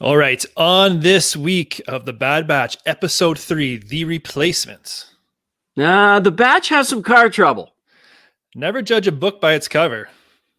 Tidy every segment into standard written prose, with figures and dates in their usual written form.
All right. On this week of the Bad Batch, episode 3, The Replacements. The Batch has some car trouble. Never judge a book by its cover.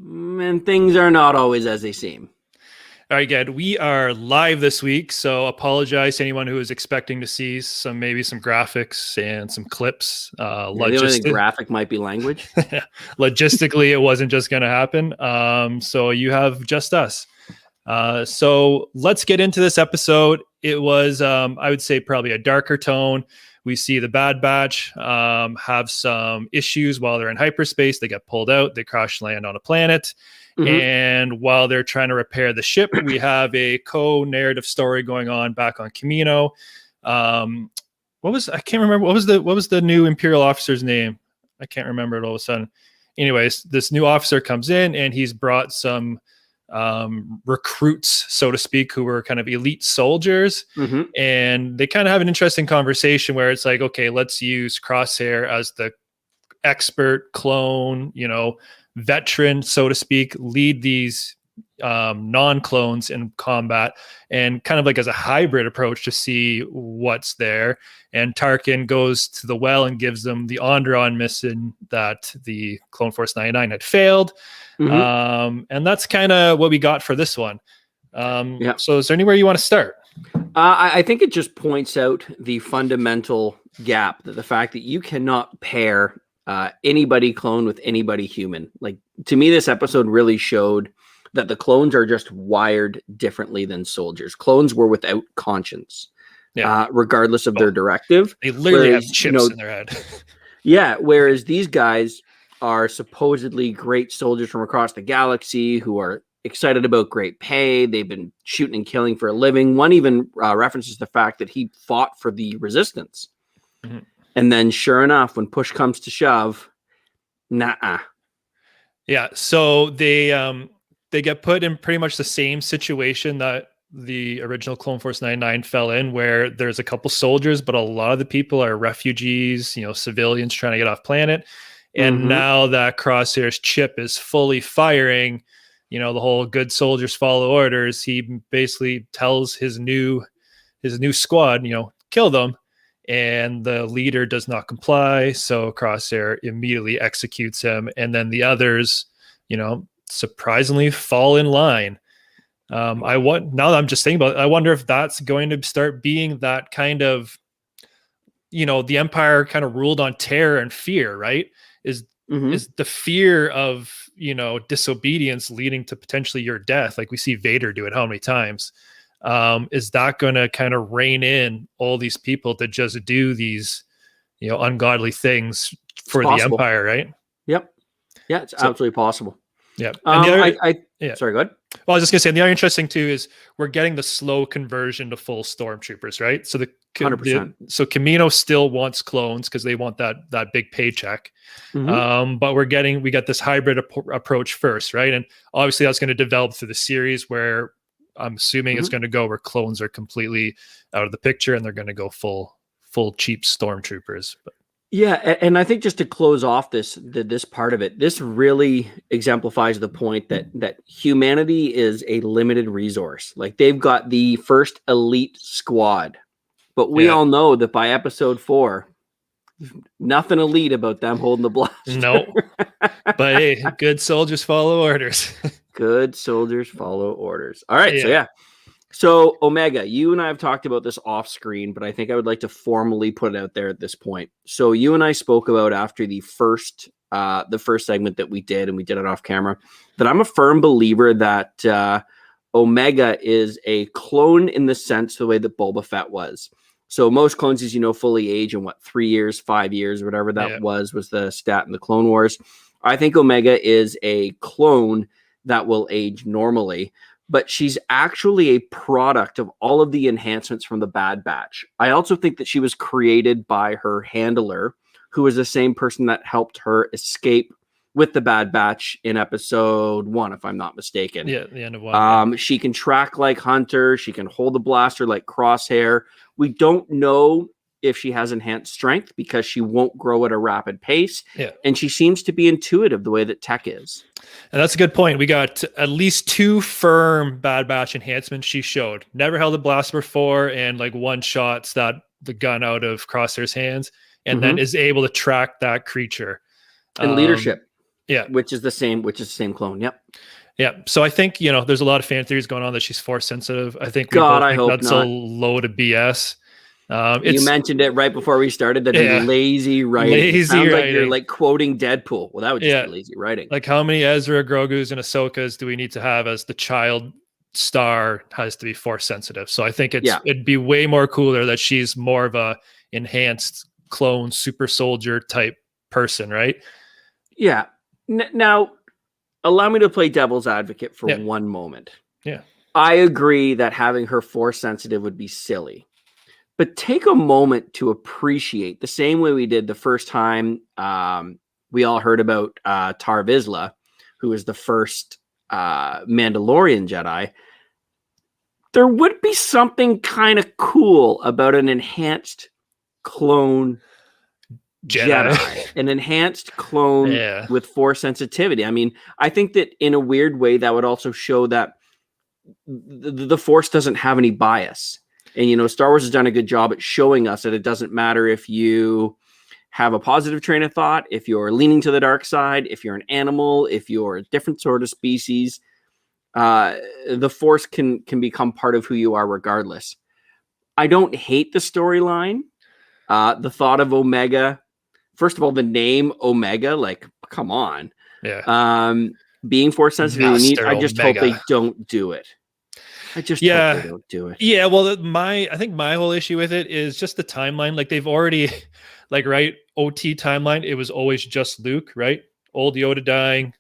And things are not always as they seem. All right, good. We are live this week, so apologize to anyone who is expecting to see maybe some graphics and some clips. The only thing graphic might be language. Logistically, it wasn't just going to happen. So you have just us. So let's get into this episode. It was, I would say, probably a darker tone. We see the Bad Batch have some issues while they're in hyperspace. They get pulled out. They crash land on a planet. Mm-hmm. And while they're trying to repair the ship, we have a co-narrative story going on back on Kamino. I can't remember. What was the new Imperial officer's name? I can't remember it all of a sudden. Anyways, this new officer comes in and he's brought some recruits, so to speak, who were kind of elite soldiers. Mm-hmm. And they kind of have an interesting conversation where it's like, okay, let's use Crosshair as the expert clone, veteran, so to speak, lead these non-clones in combat, and kind of like as a hybrid approach to see what's there. And Tarkin goes to the well and gives them the Onderon mission that the Clone Force 99 had failed. Mm-hmm. And that's kind of what we got for this one. So is there anywhere you want to start? I think it just points out the fundamental gap, that the fact that you cannot pair anybody clone with anybody human. Like, to me, this episode really showed that the clones are just wired differently than soldiers. Clones were without conscience, regardless of their directive. They literally have chips in their head. Yeah, whereas these guys are supposedly great soldiers from across the galaxy who are excited about great pay. They've been shooting and killing for a living. One even references the fact that he fought for the Resistance. Mm-hmm. And then sure enough, when push comes to shove, nah. Yeah, so they get put in pretty much the same situation that the original Clone Force 99 fell in, where there's a couple soldiers, but a lot of the people are refugees, civilians trying to get off planet. And mm-hmm. now that Crosshair's chip is fully firing, the whole good soldiers follow orders, he basically tells his new squad, kill them. And the leader does not comply, so Crosshair immediately executes him. And then the others, surprisingly fall in line. Now that I'm just thinking about it, I wonder if that's going to start being that kind of, the Empire kind of ruled on terror and fear, right? Is the fear of, disobedience leading to potentially your death, like we see Vader do it how many times? Is that going to kind of rein in all these people to just do these, ungodly things for the Empire, right? Yep. Yeah, it's absolutely possible. Yeah. Sorry, go ahead. Well, I was just gonna say, the other interesting too is we're getting the slow conversion to full stormtroopers, right? So 100%. So Kamino still wants clones because they want that big paycheck. Mm-hmm. But we got this hybrid approach first, right? And obviously that's going to develop through the series, where I'm assuming mm-hmm. it's going to go where clones are completely out of the picture and they're going to go full cheap stormtroopers. But yeah, and I think just to close off this part of it, this really exemplifies the point that humanity is a limited resource. Like, they've got the first elite squad, but we all know that by episode 4, nothing elite about them holding the blaster. No, but hey, good soldiers follow orders. Good soldiers follow orders. All right, So Omega, you and I have talked about this off screen, but I think I would like to formally put it out there at this point. So you and I spoke about, after the first segment that we did, and we did it off camera, that I'm a firm believer that Omega is a clone in the sense, the way that Boba Fett was. So most clones, as you know, fully age in 3 years, 5 years, whatever that was the stat in the Clone Wars. I think Omega is a clone that will age normally, but she's actually a product of all of the enhancements from the Bad Batch. I also think that she was created by her handler, who is the same person that helped her escape with the Bad Batch in episode 1, if I'm not mistaken. Yeah, the end of 1. She can track like Hunter. She can hold the blaster like Crosshair. We don't know if she has enhanced strength because she won't grow at a rapid pace. Yeah. And she seems to be intuitive the way that Tech is. And that's a good point. We got at least 2 firm Bad Batch enhancements she showed. Never held a blaster before, and like one shots that the gun out of Crosshair's hands, and then is able to track that creature. And leadership. Yeah. Which is the same clone. Yep. Yeah. So I think, there's a lot of fan theories going on that she's force sensitive. I think I hope that's not. a load of BS. You mentioned it right before we started that lazy writing. It sounds like you're like quoting Deadpool. Well, that would just be lazy writing. Like, how many Ezra, Grogu's, and Ahsoka's do we need to have as the child star has to be force sensitive? So I think it'd be way more cooler that she's more of a enhanced clone super soldier type person, right? Yeah. Now, allow me to play devil's advocate for one moment. Yeah. I agree that having her force sensitive would be silly. But take a moment to appreciate the same way we did the first time we all heard about Tar Vizsla, who was the first Mandalorian Jedi. There would be something kind of cool about an enhanced clone Jedi. An enhanced clone with force sensitivity. I mean, I think that in a weird way that would also show that the force doesn't have any bias. And, Star Wars has done a good job at showing us that it doesn't matter if you have a positive train of thought, if you're leaning to the dark side, if you're an animal, if you're a different sort of species, the Force can become part of who you are regardless. I don't hate the storyline. The thought of Omega, first of all, the name Omega, like, come on. Yeah. Being Force sensitive, I just hope they don't do it. I just hope they don't do it. Yeah, well, I think my whole issue with it is just the timeline. Like, they've already, OT timeline, it was always just Luke, right? Old Yoda dying,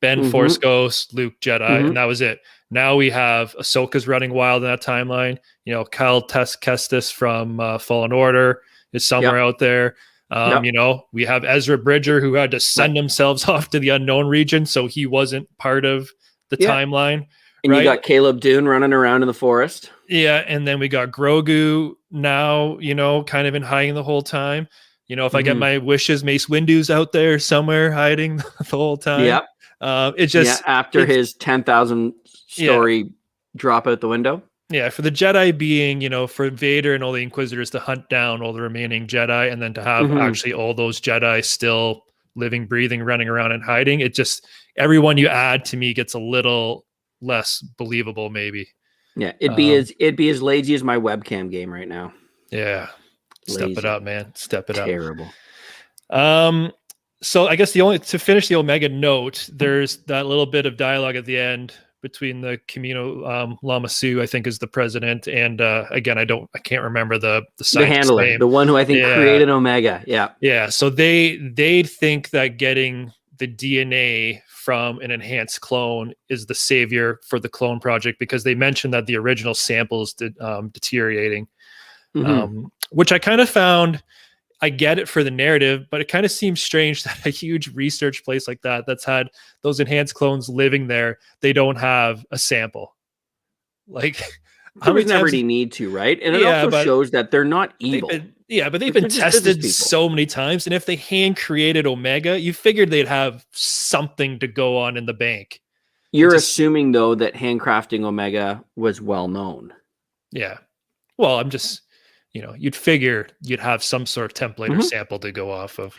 Ben Force Ghost, Luke Jedi, and that was it. Now we have Ahsoka's running wild in that timeline. Kyle Kestis from Fallen Order is somewhere out there. We have Ezra Bridger, who had to send themselves off to the unknown region, so he wasn't part of the timeline. And you got Caleb Dune running around in the forest. Yeah, and then we got Grogu now, kind of been hiding the whole time. If I get my wishes, Mace Windu's out there somewhere hiding the whole time. Yep. It's just after his 10,000 story drop out the window. Yeah, for the Jedi being, for Vader and all the Inquisitors to hunt down all the remaining Jedi, and then to have actually all those Jedi still living, breathing, running around and hiding. It just, everyone you add to me gets a little less believable, maybe. Yeah, it'd be as lazy as my webcam game right now. Yeah. Step it up, man. Step it up. Terrible. So I guess to finish the Omega note, there's that little bit of dialogue at the end between the Kamino Lama Su, I think is the president, and again, I can't remember the handler name. The one who I think created Omega. Yeah. So they think that getting the DNA from an enhanced clone is the savior for the clone project, because they mentioned that the original samples deteriorating, which I kind of found, I get it for the narrative, but it kind of seems strange that a huge research place like that's had those enhanced clones living there, they don't have a sample. Like, there was never any need to, right? And it also shows that they're not evil. But they've been tested so many times. And if they hand created Omega, you figured they'd have something to go on in the bank. You're assuming, though, that handcrafting Omega was well known. Yeah. Well, I'm just, you'd figure you'd have some sort of template or sample to go off of.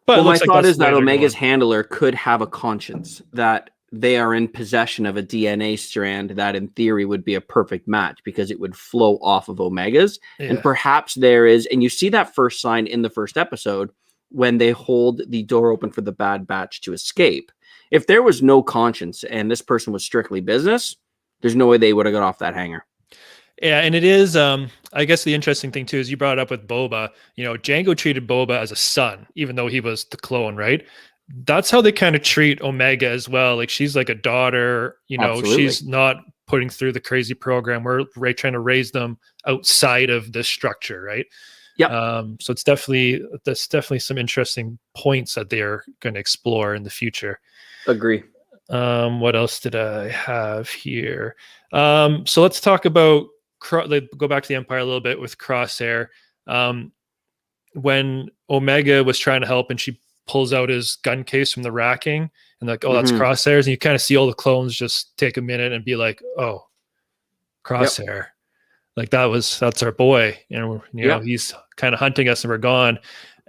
But my thought is that Omega's handler could have a conscience, that they are in possession of a DNA strand that in theory would be a perfect match because it would flow off of Omega's. Yeah. And perhaps there is, and you see that first sign in the first episode when they hold the door open for the Bad Batch to escape. If there was no conscience and this person was strictly business, there's no way they would have got off that hangar. Yeah, and it is, I guess the interesting thing too is you brought it up with Boba. Jango treated Boba as a son, even though he was the clone, right? That's how they kind of treat Omega as well. Like, she's like a daughter, Absolutely. She's not putting through the crazy program. We're trying to raise them outside of this structure, right? Yeah. So that's definitely some interesting points that they're going to explore in the future. Agree. What else did I have here? So let's talk about go back to the Empire a little bit with Crosshair. when Omega was trying to help and she pulls out his gun case from the racking and like, oh, that's Crosshairs. And you kind of see all the clones just take a minute and be like, oh, Crosshair. Like that's our boy. And you know, he's kind of hunting us and we're gone.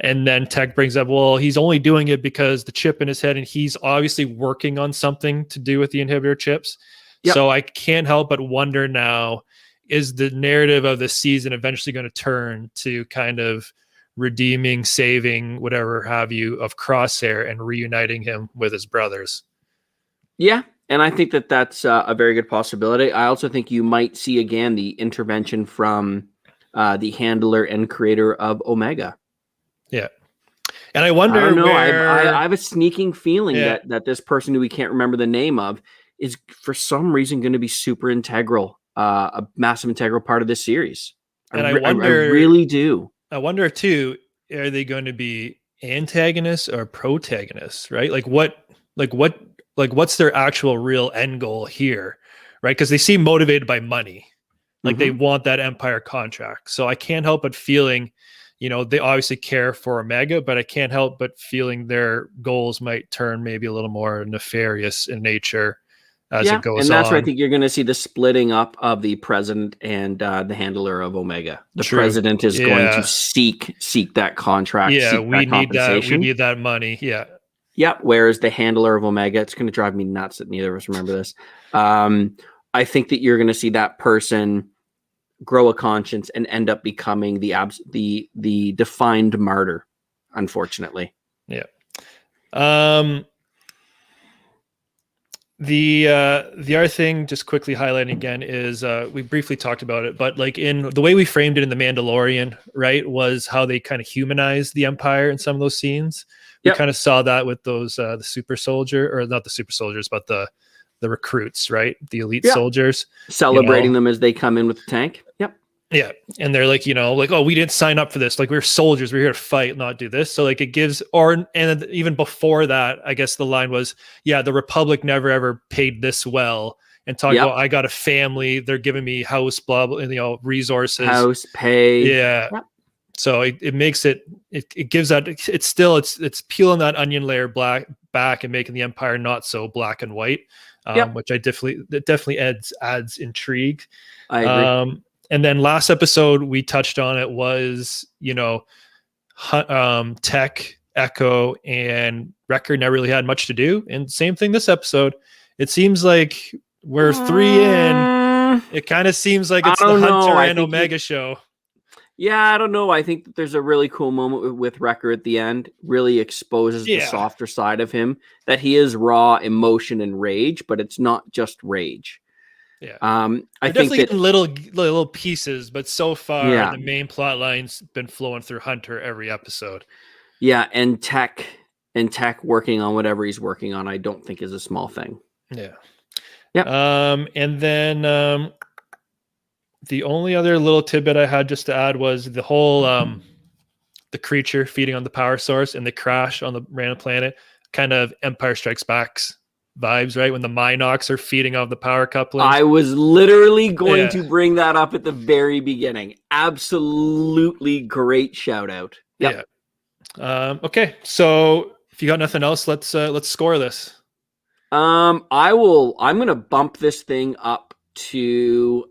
And then Tech brings up, well, he's only doing it because the chip in his head, and he's obviously working on something to do with the inhibitor chips. So I can't help but wonder now, is the narrative of the season eventually going to turn to kind of redeeming, saving, whatever have you, of Crosshair and reuniting him with his brothers? Yeah, and I think that that's a very good possibility. I also think you might see again the intervention from the handler and creator of Omega. Yeah. And I wonder, I don't know, I have a sneaking feeling that this person who we can't remember the name of is for some reason going to be super integral, a massive integral part of this series. And I really do. I wonder too, are they going to be antagonists or protagonists, right? What's their actual real end goal here, right? Because they seem motivated by money. Like they want that Empire contract. So I can't help but feeling, you know, they obviously care for Omega, but I can't help but feeling their goals might turn maybe a little more nefarious in nature as it goes on. And that's where I think you're going to see the splitting up of the president and the handler of Omega. The president is going to seek that contract. Yeah, we need that. We need that money. Yeah. Yep. Whereas the handler of Omega, it's going to drive me nuts that neither of us remember this. I think that you're going to see that person grow a conscience and end up becoming the defined martyr, unfortunately. Yeah. The other thing, just quickly highlighting again, is we briefly talked about it, but like in the way we framed it in the Mandalorian, right, was how they kind of humanized the Empire in some of those scenes. We kind of saw that with those the super soldier, or not the super soldiers, but the recruits, right, the elite soldiers, celebrating them as they come in with the tank. Yeah. And they're like, you know, like, oh, we didn't sign up for this. Like, we're soldiers. We're here to fight, not do this. So like it gives, and even before that, I guess the line was, yeah, the Republic never ever paid this well. And talking about, I got a family. They're giving me house, blah, blah, and, you know, resources. House, pay. Yeah. Yep. So it makes it gives that, it's peeling that onion layer back and making the Empire not so black and white, which definitely adds intrigue. I agree. And then last episode we touched on it was, you know, Tech, Echo, and Wrecker never really had much to do. And same thing this episode. It seems like we're 3 in. It kind of seems like it's the Hunter and Omega show. Yeah, I don't know. I think that there's a really cool moment with Wrecker at the end. Really exposes the softer side of him. That he is raw emotion and rage, but it's not just rage. Yeah, I think that little pieces, but so far the main plot line's been flowing through Hunter every episode. Yeah, and Tech working on whatever he's working on, I don't think is a small thing. Yeah. And then the only other little tidbit I had just to add was the whole the creature feeding on the power source and the crash on the random planet, kind of Empire Strikes Back's vibes, right? When the Minox are feeding off the power couplings. I was literally going to bring that up at the very beginning. Absolutely great shout out. Yep. Yeah. Okay, so if you got nothing else, let's score this. I'm gonna bump this thing up to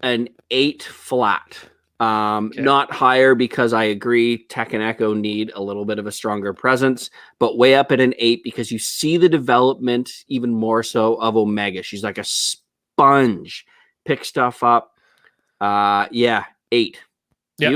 an 8 flat. Not higher, because I agree Tech and Echo need a little bit of a stronger presence, but way up at an 8 because you see the development even more so of Omega. She's like a sponge, pick stuff up. 8. Yeah,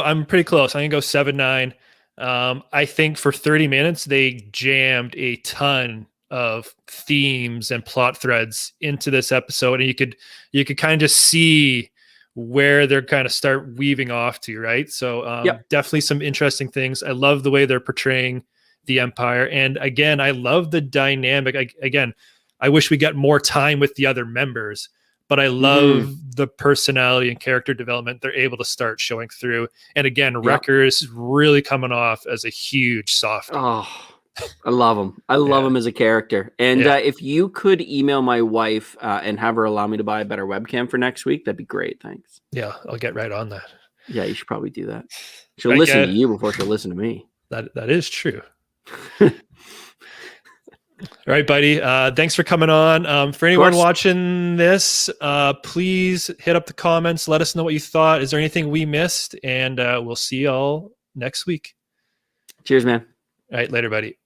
I'm pretty close. I'm gonna go 7-9. I think for 30 minutes they jammed a ton of themes and plot threads into this episode, and you could kind of just see where they're kind of start weaving off to, right? So definitely some interesting things. I love the way they're portraying the Empire. And again, I love the dynamic. I wish we got more time with the other members, but I love the personality and character development they're able to start showing through. And again, Wrecker is really coming off as a huge soft. Oh, I love him. I love him as a character. And if you could email my wife and have her allow me to buy a better webcam for next week, that'd be great. Thanks. Yeah, I'll get right on that. Yeah, you should probably do that. She'll listen to you before she'll listen to me. That is true. All right, buddy. Thanks for coming on. For anyone watching this, please hit up the comments. Let us know what you thought. Is there anything we missed? And we'll see y'all next week. Cheers, man. All right, later, buddy.